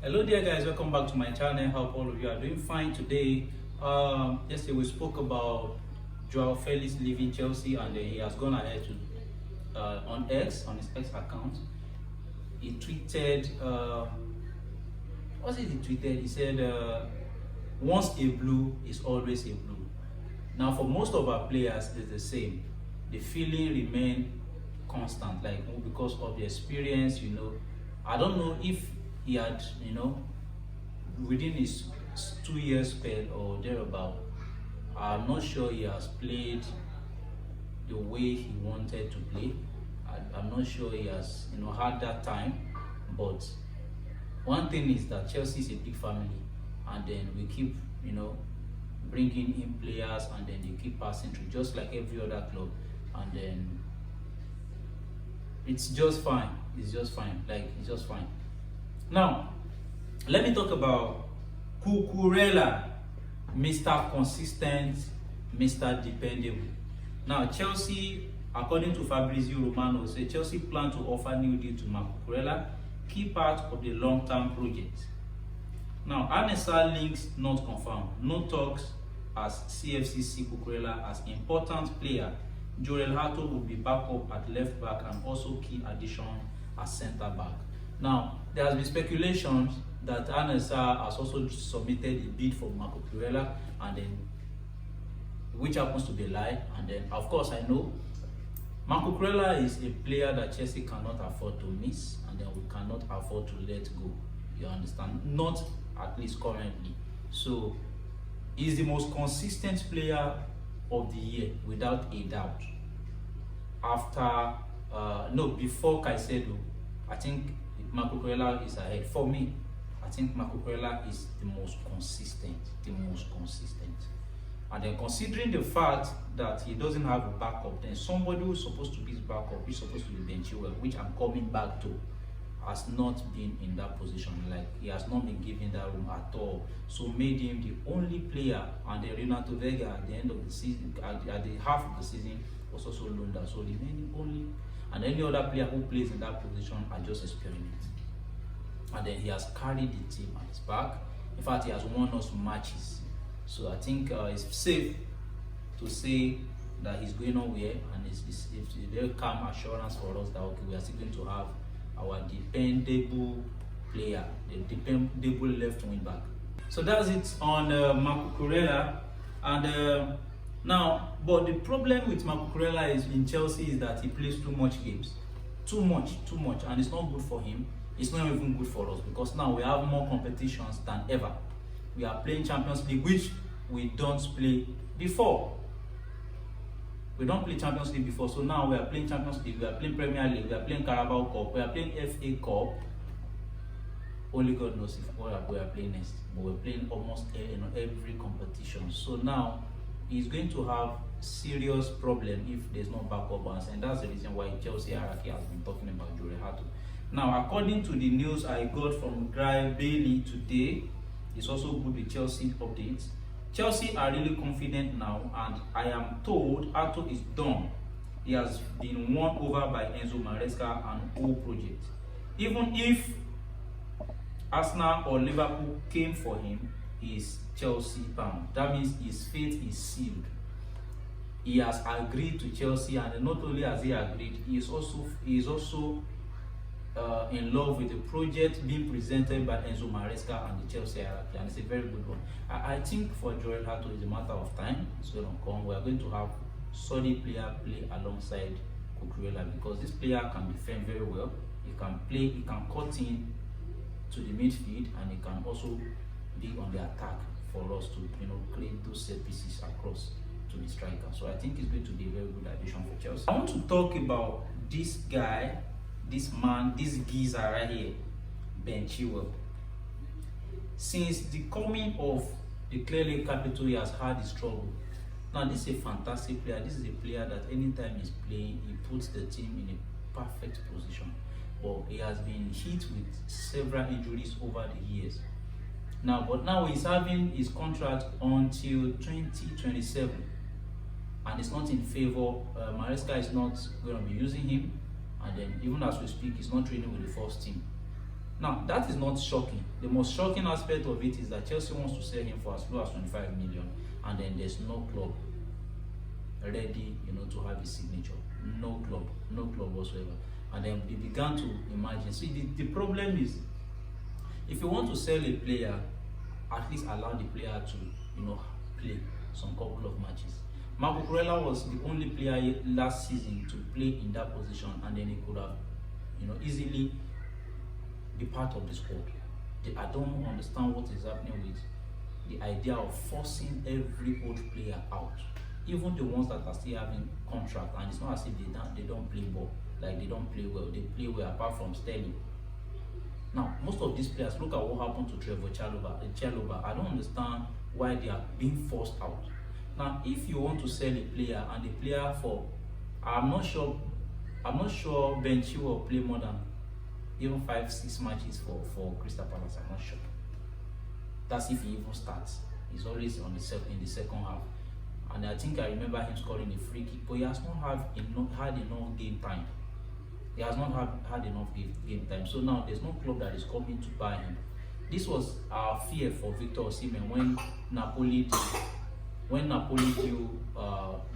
Hello there guys, welcome back to my channel. Hope all of you are doing fine today. Yesterday we spoke about Jorrel Felix leaving Chelsea, and he has gone ahead to on his X account. He tweeted, what did he tweeted? He said, once a blue is always a blue. Now for most of our players it's the same. The feeling remain constant, like because of the experience, I don't know if he had, within his 2 years spell or thereabout, I'm not sure he has played the way he wanted to play. I'm not sure he has, had that time. But one thing is that Chelsea is a big family, and then we keep, bringing in players, and then they keep passing through, just like every other club, and then it's just fine. It's just fine. It's just fine. Now, let me talk about Cucurella, Mr. Consistent, Mr. Dependable. Now, Chelsea, according to Fabrizio Romano, said Chelsea plan to offer new deal to Marc Cucurella, key part of the long-term project. Now, Anessa links not confirmed. No talks as CFC see Cucurella as important player. Jorrel Hato will be back up at left back and also key addition as centre back. Now, there has been speculations that Anessa has also submitted a bid for Marc Cucurella, and then which happens to be a lie. And then, of course, I know Marc Cucurella is a player that Chelsea cannot afford to miss, and then we cannot afford to let go. You understand? Not at least currently. So, he's the most consistent player of the year without a doubt. Before Caicedo, I think Marc Cucurella is ahead. For me, I think Marc Cucurella is the most consistent. And then considering the fact that he doesn't have a backup, then somebody who's supposed to be his backup is supposed to be Ben Chilwell, which I'm coming back to, has not been in that position. Like, he has not been given that room at all. So made him the only player, and then Renato Vega at the end of the season, at the half of the season, was also loaned out. So remaining only, and any other player who plays in that position are just experiments. And then he has carried the team at his back. In fact, he has won us matches. So I think it's safe to say that he's going nowhere, and it's a very calm assurance for us that okay, we are still going to have our dependable player, the dependable left wing back. So that's it on Marc Cucurella. And but the problem with Marc Cucurella is in Chelsea is that he plays too much games, too much, and it's not good for him. It's not even good for us, because now we have more competitions than ever. We are playing Champions League, which we don't play before. We don't play Champions League before, so now we are playing Champions League, we are playing Premier League, we are playing Carabao Cup, we are playing FA Cup. Only God knows what we are playing next. But we're playing almost every competition. So now he's going to have serious problem if there's no backup balance, and that's the reason why Chelsea hierarchy has been talking about Jorrel Hato. Now, according to the news I got from Guy Bailey today, it's also good with Chelsea updates. Chelsea are really confident now, and I am told Hato is done. He has been won over by Enzo Maresca and whole project. Even if Arsenal or Liverpool came for him, he is Chelsea bound. That means his fate is sealed. He has agreed to Chelsea, and not only has he agreed, he is also in love with the project being presented by Enzo Maresca and the Chelsea hierarchy, and it's a very good one. I think for Jorrel Hato, it's a matter of time. It's going to come. We are going to have solid player play alongside Cucurella, because this player can defend very well. He can play. He can cut in to the midfield, and he can also be on the attack for us to create those set pieces across to the striker. So I think it's going to be a very good addition for Chelsea. I want to talk about this guy, this man, this geezer right here, Ben Chilwell. Since the coming of the clearly capital, he has had his trouble. Now, this is a fantastic player. This is a player that anytime he's playing, he puts the team in a perfect position. But he has been hit with several injuries over the years. But now he's having his contract until 2027, and it's not in favor. Maresca is not going to be using him, and then even as we speak, he's not training with the first team. Now, that is not shocking. The most shocking aspect of it is that Chelsea wants to sell him for as low as 25 million, and then there's no club ready, to have his signature. No club whatsoever. And then they began to imagine. See, the problem is, if you want to sell a player, at least allow the player to, play some couple of matches. Marc Cucurella was the only player last season to play in that position, and then he could have, easily be part of the squad. I don't understand what is happening with the idea of forcing every old player out, even the ones that are still having contract. And it's not as if they don't play ball, like they don't play well. They play well apart from Sterling. Now, most of these players, look at what happened to Trevor Chalobah. I don't understand why they are being forced out. Now, if you want to sell a player, and the player I'm not sure Ben Chilwell play more than even 5-6 matches for Crystal Palace. I'm not sure. That's if he even starts. He's always in the second half. And I think I remember him scoring a free kick, but he has not had enough game time. He has not had enough game time. So now there's no club that is coming to buy him. This was our fear for Victor Osimhen when Napoli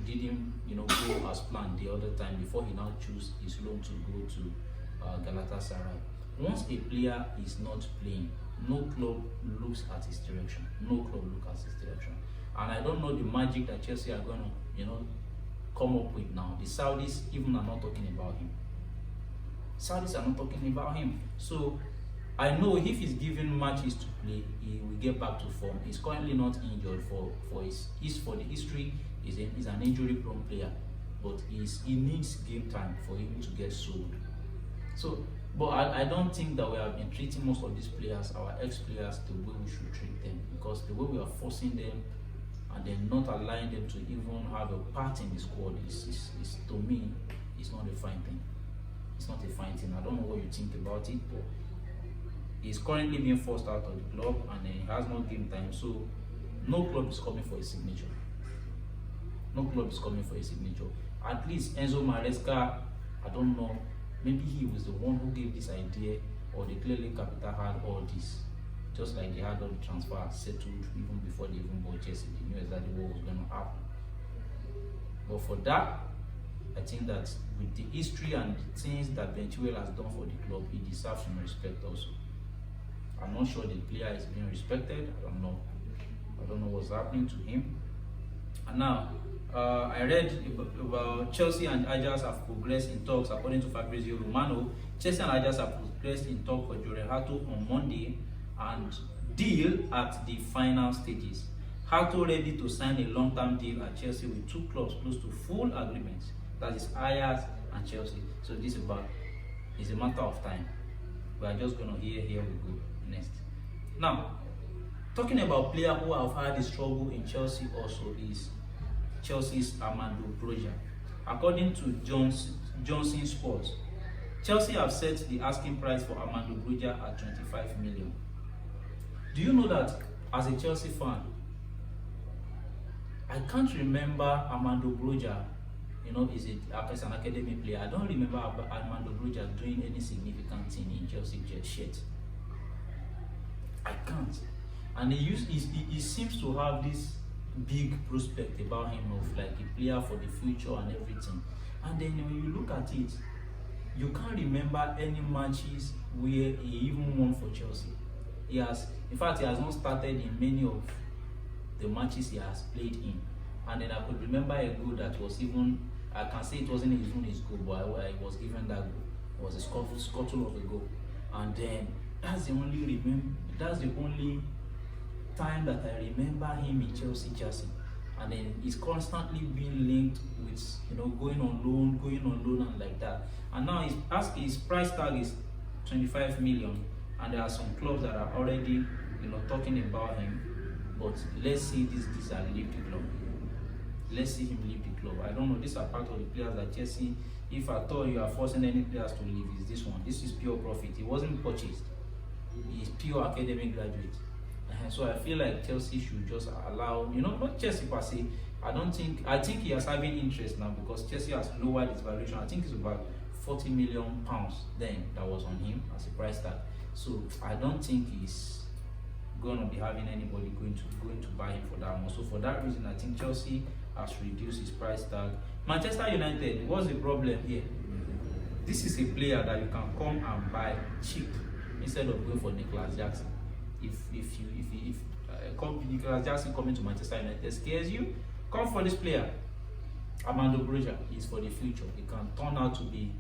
didn't go as planned the other time, before he now chose his loan to go to Galatasaray. Once a player is not playing, no club looks at his direction. And I don't know the magic that Chelsea are going to, come up with now. The Saudis even are not talking about him. So I know if he's given matches to play, he will get back to form. He's currently not injured for the history. He's an injury-prone player, but he needs game time for him to get sold. So, but I don't think that we have been treating most of these players, our ex-players, the way we should treat them, because the way we are forcing them and then not allowing them to even have a part in the squad is to me, it's not a fine thing. It's not a fine thing. I don't know what you think about it, but he's currently being forced out of the club, and he has no game time, so no club is coming for his signature. At least Enzo Maresca, I don't know, maybe he was the one who gave this idea, or the Clearly Capital had all this, just like they had all the transfer settled even before they even bought Chelsea. They knew exactly what was going to happen. But for that, I think that with the history and the things that Ben Chilwell has done for the club, he deserves some respect also. I'm not sure the player is being respected. I don't know what's happening to him. And now, I read about Chelsea and Ajax have progressed in talks. According to Fabrizio Romano, Chelsea and Ajax have progressed in talks for Jorrel Hato on Monday, and deal at the final stages. Hato ready to sign a long-term deal at Chelsea with two clubs close to full agreements. That is Ajax and Chelsea. So this is a matter of time. We are just going to here we go next. Now, talking about players who have had a struggle in Chelsea also is Chelsea's Armando Broja. According to Johnson Sports, Chelsea have set the asking price for Armando Broja at 25 million. Do you know that as a Chelsea fan, I can't remember Armando Broja, is an academy player. I don't remember Armando Broja doing any significant thing in Chelsea shirt. I can't. And he seems to have this big prospect about him of like a player for the future and everything. And then when you look at it, you can't remember any matches where he even won for Chelsea. He has not started in many of the matches he has played in. And then I could remember a goal that was even, I can say it wasn't even his goal, but I was given that goal. It was a scuttle of a goal. And then that's the only time that I remember him in Chelsea. And then he's constantly being linked with going on loan and like that. And now his price tag is 25 million, and there are some clubs that are already talking about him. But let's see this guy leave the club. Let's see him leave the club. I don't know. These are part of the players that Chelsea, if at all you are forcing any players to leave, is this one. This is pure profit. He wasn't purchased. He's pure academic graduate. So I feel like Chelsea should just allow, not Chelsea per se. I think he has having interest now because Chelsea has lowered his valuation. I think it's about £40 million then that was on him as a price tag. So I don't think he's going to be having anybody going to buy him for that much. So for that reason, I think Chelsea has reduced his price tag. Manchester United, what's the problem here? This is a player that you can come and buy cheap instead of going for Nicholas Jackson. If Nicholas Jackson coming to Manchester United scares you, come for this player. Armando Broja is for the future. He can turn out to be,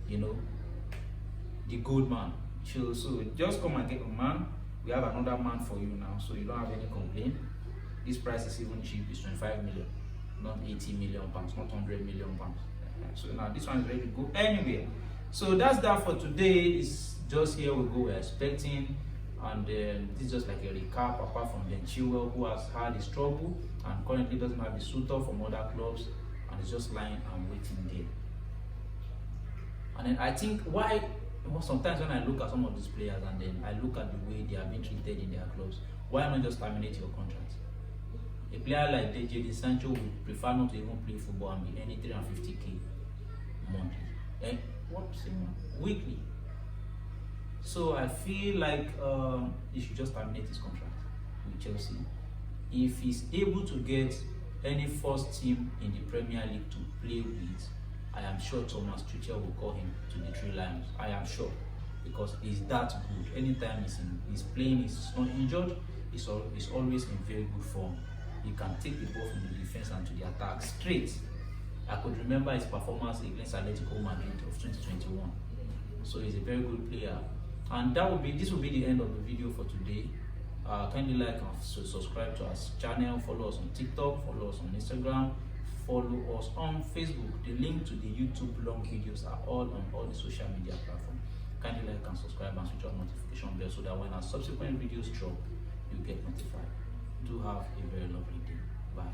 the good man. So just come and get a man. We have another man for you now, so you don't have any complaint. This price is even cheap. It's 25 million, not 80 million pounds, not 100 million pounds. So now this one is ready to go anywhere. So that's that for today. It's just here we go. We're expecting, and this is just like a recap. Apart from Ben Chilwell, who has had his trouble and currently doesn't have a suitor from other clubs, and is just lying and waiting there. And then I think why. Sometimes when I look at some of these players and then I look at the way they are being treated in their clubs, why not just terminate your contract? A player like Jadon Sancho would prefer not to even play football and be earning 350k monthly. And weekly. So I feel like he should just terminate his contract with Chelsea. If he's able to get any first team in the Premier League to play with, I am sure Thomas Tuchel will call him to the Three Lions. I am sure, because he's that good. Anytime he's playing, he's not injured, he's always in very good form. He can take the ball from the defense and to the attack straight. I could remember his performance against Atletico Madrid of 2021. So he's a very good player. And this will be the end of the video for today. Kindly like and subscribe to our channel. Follow us on TikTok. Follow us on Instagram. Follow us on Facebook. The link to the YouTube long videos are all on all the social media platforms. Kindly like and subscribe and switch on notification bell so that when our subsequent videos drop, you get notified. Do have a very lovely day. Bye.